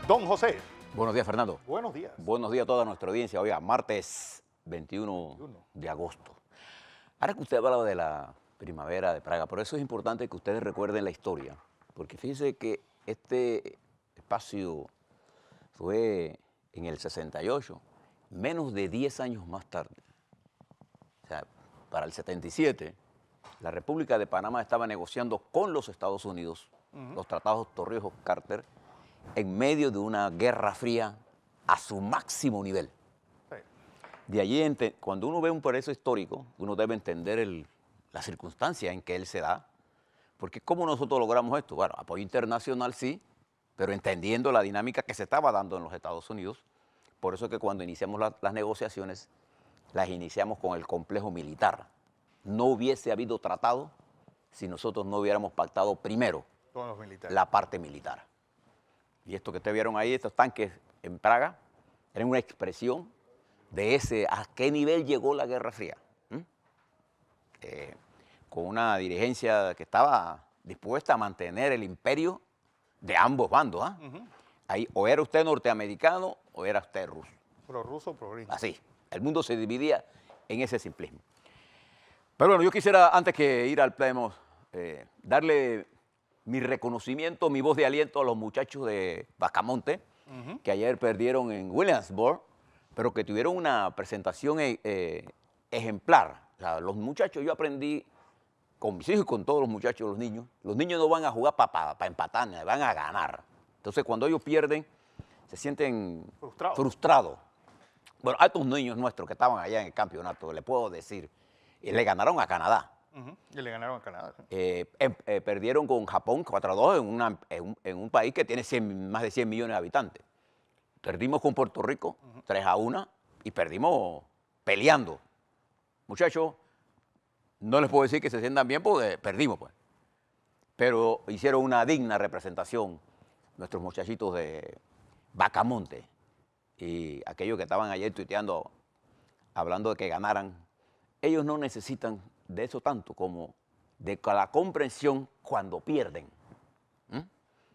Don José. Buenos días, Fernando. Buenos días. Buenos días a toda nuestra audiencia. Oiga, martes 21 de agosto. Ahora que usted ha hablado de la primavera de Praga, por eso es importante que ustedes recuerden la historia, porque fíjense que este espacio fue en el 68, menos de 10 años más tarde. O sea, para el 77, la República de Panamá estaba negociando con los Estados Unidos los tratados Torrijos-Carter en medio de una guerra fría a su máximo nivel. Sí. De allí, cuando uno ve un proceso histórico, uno debe entender la circunstancia en que él se da, porque ¿cómo nosotros logramos esto? Bueno, apoyo internacional sí, pero entendiendo la dinámica que se estaba dando en los Estados Unidos. Por eso es que cuando iniciamos las negociaciones, las iniciamos con el complejo militar. No hubiese habido tratado si nosotros no hubiéramos pactado primero Con los militares. la parte militar. Y esto que ustedes vieron ahí, estos tanques en Praga, eran una expresión de a qué nivel llegó la Guerra Fría. Con una dirigencia que estaba dispuesta a mantener el imperio de ambos bandos. Ahí o era usted norteamericano o era usted ruso. Pro ruso, pro gringo. Así, el mundo se dividía en ese simplismo. Pero bueno, yo quisiera, antes que ir al pleno, darle mi reconocimiento, mi voz de aliento a los muchachos de Bacamonte, que ayer perdieron en Williamsburg, pero que tuvieron una presentación ejemplar. O sea, los muchachos, yo aprendí con mis hijos y con todos los muchachos, los niños no van a jugar para empatar, van a ganar. Entonces, cuando ellos pierden, se sienten frustrados. Bueno, a estos niños nuestros que estaban allá en el campeonato, les puedo decir, le ganaron a Canadá. Y le ganaron a Canadá. Perdieron con Japón 4-2 en un país que tiene más de 100 millones de habitantes. Perdimos con Puerto Rico 3-1 y perdimos peleando. Muchachos, no les puedo decir que se sientan bien porque perdimos, pues. Pero hicieron una digna representación nuestros muchachitos de Bacamonte y aquellos que estaban ayer tuiteando, hablando de que ganaran. Ellos no necesitan de eso tanto como de la comprensión cuando pierden.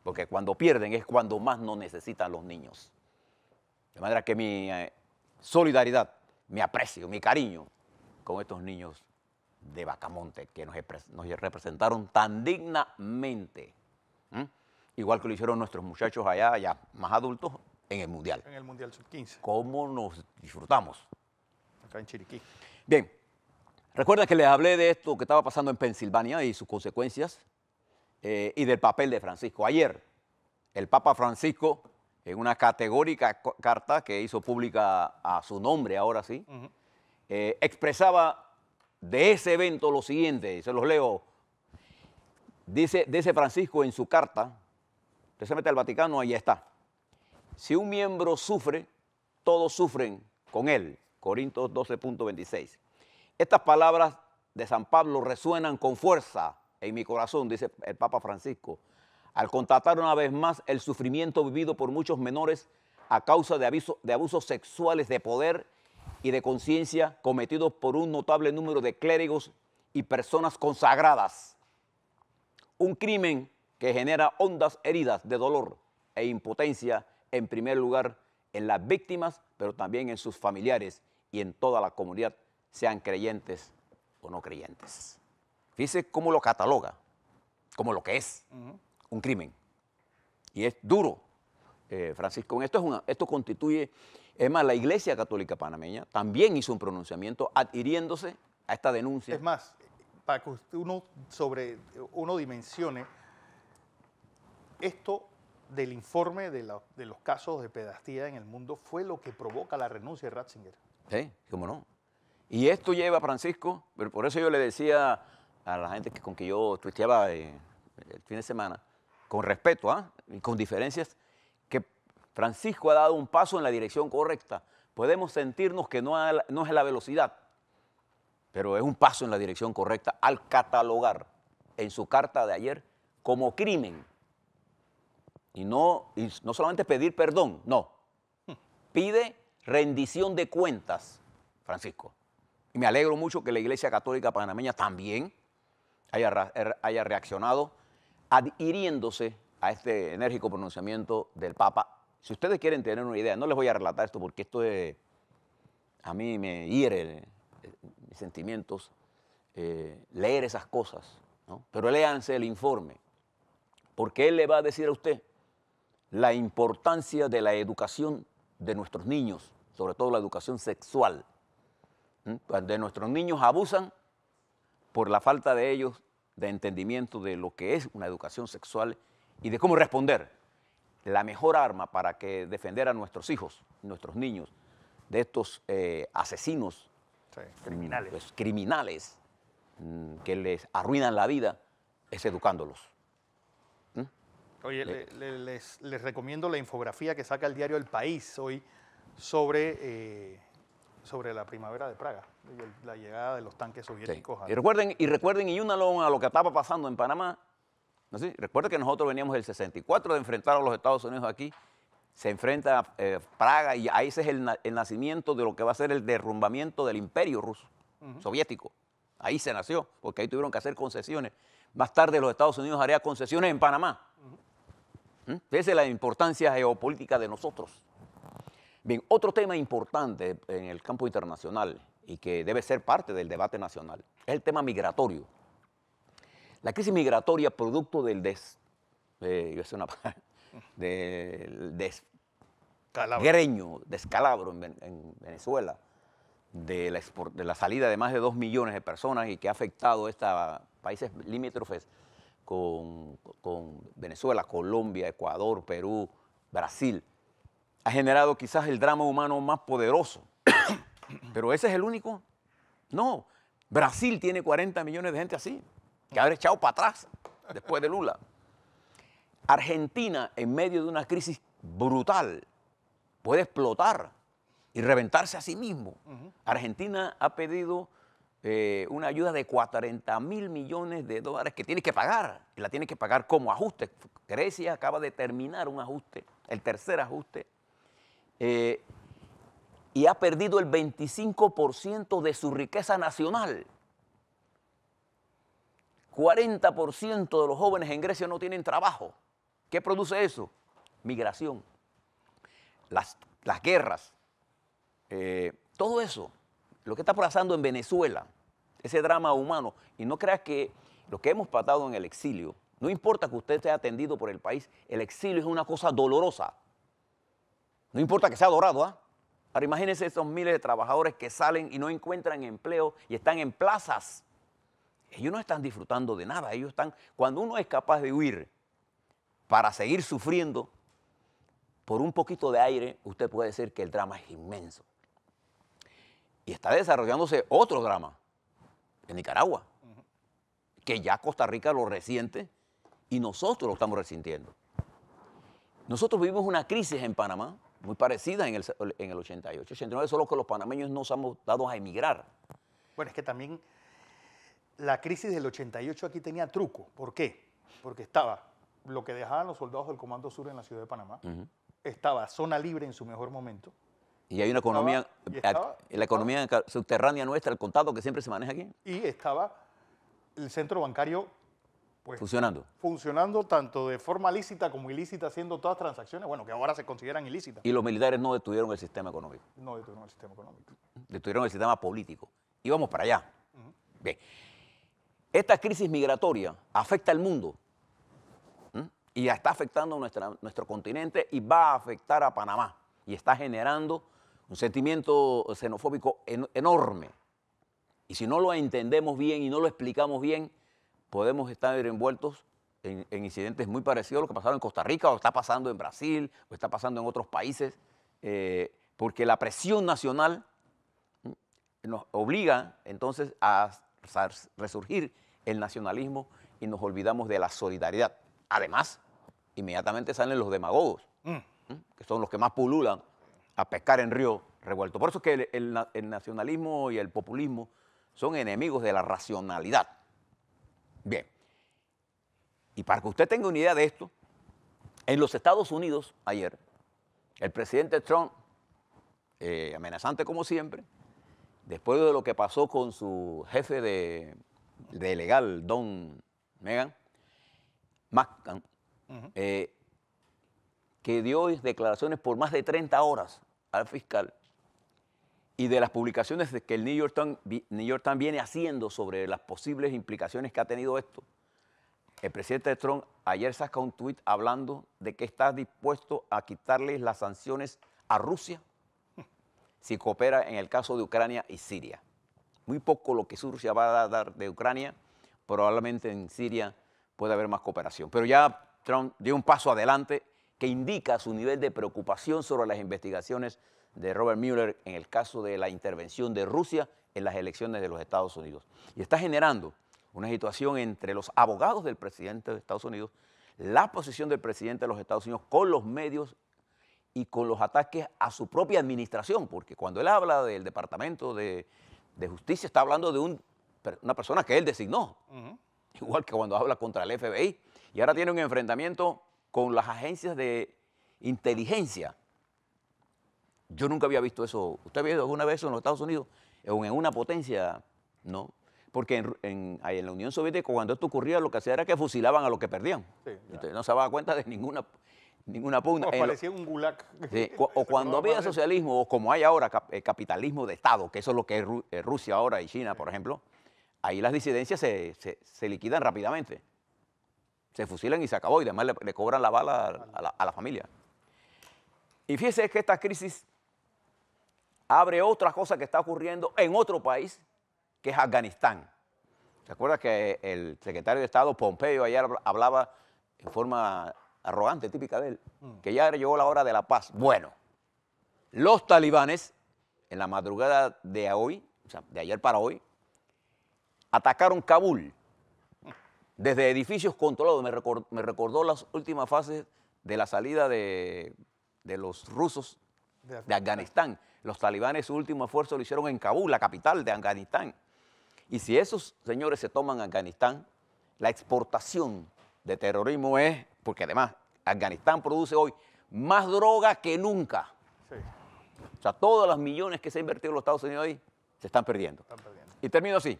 Porque cuando pierden es cuando más nos necesitan los niños. De manera que mi solidaridad, mi aprecio, mi cariño con estos niños de Bacamonte que nos representaron tan dignamente. Igual que lo hicieron nuestros muchachos allá, ya más adultos, en el Mundial. En el Mundial Sub-15. ¿Cómo nos disfrutamos? Acá en Chiriquí. Bien. Recuerda que les hablé de esto que estaba pasando en Pensilvania y sus consecuencias y del papel de Francisco. Ayer, el Papa Francisco, en una categórica carta que hizo pública a su nombre, ahora sí, expresaba de ese evento lo siguiente, se los leo. Dice Francisco en su carta, usted se mete al Vaticano, ahí está. Si un miembro sufre, todos sufren con él. Corintios 12.26. Estas palabras de San Pablo resuenan con fuerza en mi corazón, dice el Papa Francisco, al constatar una vez más el sufrimiento vivido por muchos menores a causa de abusos sexuales de poder y de conciencia cometidos por un notable número de clérigos y personas consagradas. Un crimen que genera hondas heridas de dolor e impotencia, en primer lugar, en las víctimas, pero también en sus familiares y en toda la comunidad, sean creyentes o no creyentes. Fíjese cómo lo cataloga, como lo que es un crimen. Y es duro, Francisco. Esto constituye, es más, la Iglesia Católica Panameña también hizo un pronunciamiento adhiriéndose a esta denuncia. Es más, para que uno dimensione esto del informe de los casos de pedastía en el mundo fue lo que provoca la renuncia de Ratzinger. Sí, cómo no. Y esto lleva a Francisco, pero por eso yo le decía a la gente con que yo tuiteaba el fin de semana, con respeto y con diferencias, que Francisco ha dado un paso en la dirección correcta. Podemos sentirnos que no es la velocidad, pero es un paso en la dirección correcta al catalogar en su carta de ayer como crimen. Y no solamente pedir perdón, no. Pide rendición de cuentas, Francisco. Y me alegro mucho que la Iglesia Católica Panameña también haya reaccionado adhiriéndose a este enérgico pronunciamiento del Papa Si ustedes quieren tener una idea, no les voy a relatar esto porque esto a mí me hiere mis sentimientos, leer esas cosas, ¿no? Pero léanse el informe, porque él le va a decir a usted la importancia de la educación de nuestros niños, sobre todo la educación sexual. Cuando nuestros niños abusan por la falta de ellos de entendimiento de lo que es una educación sexual y de cómo responder. La mejor arma para que defender a nuestros hijos, nuestros niños, de estos asesinos, Sí, criminales. pues, criminales que les arruinan la vida, es educándolos. Oye, les recomiendo la infografía que saca el diario El País hoy sobre la primavera de Praga, la llegada de los tanques soviéticos. Sí. Y recuerden, y únalo a lo que estaba pasando en Panamá. ¿No? ¿Sí? Recuerden que nosotros veníamos del 64 de enfrentar a los Estados Unidos aquí. Se enfrenta Praga y ahí ese es el nacimiento de lo que va a ser el derrumbamiento del imperio ruso, soviético. Ahí se nació, porque ahí tuvieron que hacer concesiones. Más tarde los Estados Unidos harían concesiones en Panamá. Esa es la importancia geopolítica de nosotros. Bien, otro tema importante en el campo internacional y que debe ser parte del debate nacional es el tema migratorio. La crisis migratoria producto del descalabro en Venezuela, de la salida de más de 2 millones de personas y que ha afectado a países limítrofes con Venezuela, Colombia, Ecuador, Perú, Brasil, ha generado quizás el drama humano más poderoso. Pero ese es el único. No, Brasil tiene 40 millones de gente así, que haber echado para atrás después de Lula. Argentina, en medio de una crisis brutal, puede explotar y reventarse a sí mismo. Argentina ha pedido una ayuda de 40.000 millones de dólares que tiene que pagar, y la tiene que pagar como ajuste. Grecia acaba de terminar un ajuste, el tercer ajuste, y ha perdido el 25% de su riqueza nacional. 40% de los jóvenes en Grecia no tienen trabajo. ¿Qué produce eso? Migración, las guerras, todo eso, lo que está pasando en Venezuela, ese drama humano. Y no creas que lo que hemos pasado en el exilio, no importa que usted esté atendido por el país, el exilio es una cosa dolorosa. No importa que sea dorado, ¿ah? Ahora imagínense esos miles de trabajadores que salen y no encuentran empleo y están en plazas. Ellos no están disfrutando de nada. Ellos están, cuando uno es capaz de huir para seguir sufriendo por un poquito de aire, usted puede decir que el drama es inmenso. Y está desarrollándose otro drama en Nicaragua, que ya Costa Rica lo resiente y nosotros lo estamos resintiendo. Nosotros vivimos una crisis en Panamá muy parecida en el 88, 89, solo que los panameños nos hemos dado a emigrar. Bueno, es que también la crisis del 88 aquí tenía truco. ¿Por qué? Porque estaba lo que dejaban los soldados del Comando Sur en la ciudad de Panamá, estaba Zona Libre en su mejor momento. Y hay una economía, la economía subterránea nuestra, el contado que siempre se maneja aquí. Y estaba el centro bancario pues, funcionando tanto de forma lícita como ilícita, haciendo todas transacciones, bueno, que ahora se consideran ilícitas. Y los militares no detuvieron el sistema económico. No detuvieron el sistema económico. Detuvieron el sistema político. Y vamos para allá. Bien. Esta crisis migratoria afecta al mundo. Y ya está afectando nuestro continente y va a afectar a Panamá. Y está generando un sentimiento xenofóbico enorme. Y si no lo entendemos bien y no lo explicamos bien, podemos estar envueltos en incidentes muy parecidos a lo que pasaron en Costa Rica, o está pasando en Brasil, o está pasando en otros países, porque la presión nacional nos obliga entonces a resurgir el nacionalismo y nos olvidamos de la solidaridad. Además, inmediatamente salen los demagogos, que son los que más pululan a pescar en río revuelto. Por eso es que el nacionalismo y el populismo son enemigos de la racionalidad. Bien, y para que usted tenga una idea de esto, en los Estados Unidos ayer, el presidente Trump, amenazante como siempre, después de lo que pasó con su jefe de legal, Don McGahn, que dio declaraciones por más de 30 horas al fiscal, y de las publicaciones que el New York Times viene haciendo sobre las posibles implicaciones que ha tenido esto, el presidente Trump ayer saca un tuit hablando de que está dispuesto a quitarle las sanciones a Rusia si coopera en el caso de Ucrania y Siria. Muy poco lo que Rusia va a dar de Ucrania, probablemente en Siria puede haber más cooperación. Pero ya Trump dio un paso adelante que indica su nivel de preocupación sobre las investigaciones de Robert Mueller en el caso de la intervención de Rusia en las elecciones de los Estados Unidos. Y está generando una situación entre los abogados del presidente de Estados Unidos, la posición del presidente de los Estados Unidos con los medios y con los ataques a su propia administración, porque cuando él habla del Departamento de Justicia está hablando de una persona que él designó, igual que cuando habla contra el FBI, y ahora tiene un enfrentamiento con las agencias de inteligencia. Yo nunca había visto eso. ¿Usted ha visto alguna vez eso en los Estados Unidos? O en una potencia, no. Porque en la Unión Soviética, cuando esto ocurría, lo que hacía era que fusilaban a los que perdían. Sí, entonces no se daba cuenta de ninguna pugna. Parecía un gulag. Sí, o cuando había socialismo, o como hay ahora capitalismo de Estado, que eso es lo que es Rusia ahora y China, por ejemplo, ahí las disidencias se liquidan rápidamente. Se fusilan y se acabó, y además le cobran la bala a la familia. Y fíjese que esta crisis abre otra cosa que está ocurriendo en otro país, que es Afganistán. ¿Se acuerda que el secretario de Estado, Pompeo, ayer hablaba en forma arrogante, típica de él, que ya llegó la hora de la paz? Bueno, los talibanes, en la madrugada de hoy, o sea, de ayer para hoy, atacaron Kabul desde edificios controlados. Me recordó las últimas fases de la salida de los rusos de Afganistán. Los talibanes su último esfuerzo lo hicieron en Kabul, la capital de Afganistán. Y si esos señores se toman Afganistán, la exportación de terrorismo es, porque además Afganistán produce hoy más droga que nunca. Sí. O sea, todos los millones que se han invertido en los Estados Unidos ahí se están perdiendo. Y termino así.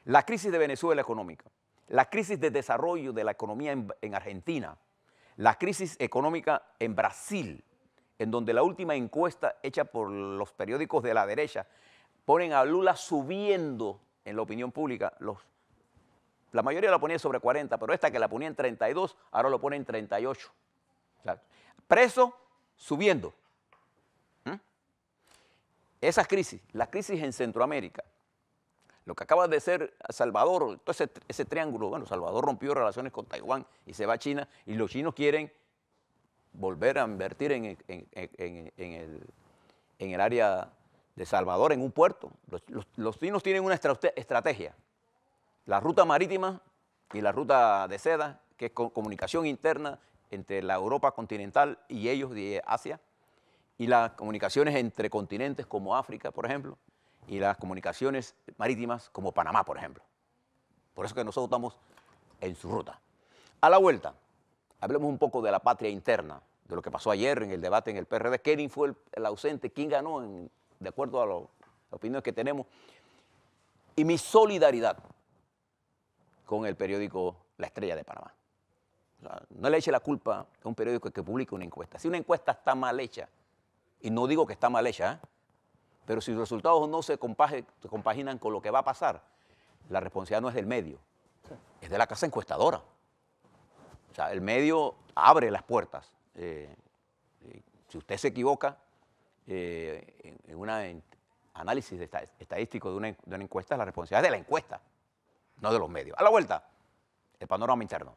La crisis de Venezuela económica, la crisis de desarrollo de la economía en Argentina, la crisis económica en Brasil, en donde la última encuesta hecha por los periódicos de la derecha ponen a Lula subiendo en la opinión pública. La mayoría la ponía sobre 40, pero esta que la ponía en 32, ahora lo pone en 38. O sea, preso, subiendo. Esas crisis, la crisis en Centroamérica, lo que acaba de ser Salvador, todo ese triángulo, bueno, Salvador rompió relaciones con Taiwán y se va a China, y los chinos quieren volver a invertir en el área de Salvador, en un puerto. Los chinos tienen una estrategia, la ruta marítima y la ruta de seda, que es comunicación interna entre la Europa continental y ellos de Asia, y las comunicaciones entre continentes como África, por ejemplo, y las comunicaciones marítimas como Panamá, por ejemplo. Por eso que nosotros estamos en su ruta. A la vuelta, hablemos un poco de la patria interna, de lo que pasó ayer en el debate en el PRD. ¿Quién fue el ausente? ¿Quién ganó de acuerdo a las opiniones que tenemos? Y mi solidaridad con el periódico La Estrella de Panamá. O sea, no le eche la culpa a un periódico que publica una encuesta. Si una encuesta está mal hecha, y no digo que está mal hecha, pero si los resultados no se compaginan con lo que va a pasar, la responsabilidad no es del medio, es de la casa encuestadora. O sea, el medio abre las puertas. Si usted se equivoca en un análisis estadístico de una encuesta, la responsabilidad es de la encuesta, no de los medios. A la vuelta, el panorama interno.